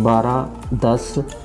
12، 10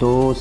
2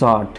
60۔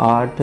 8،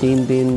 3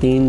3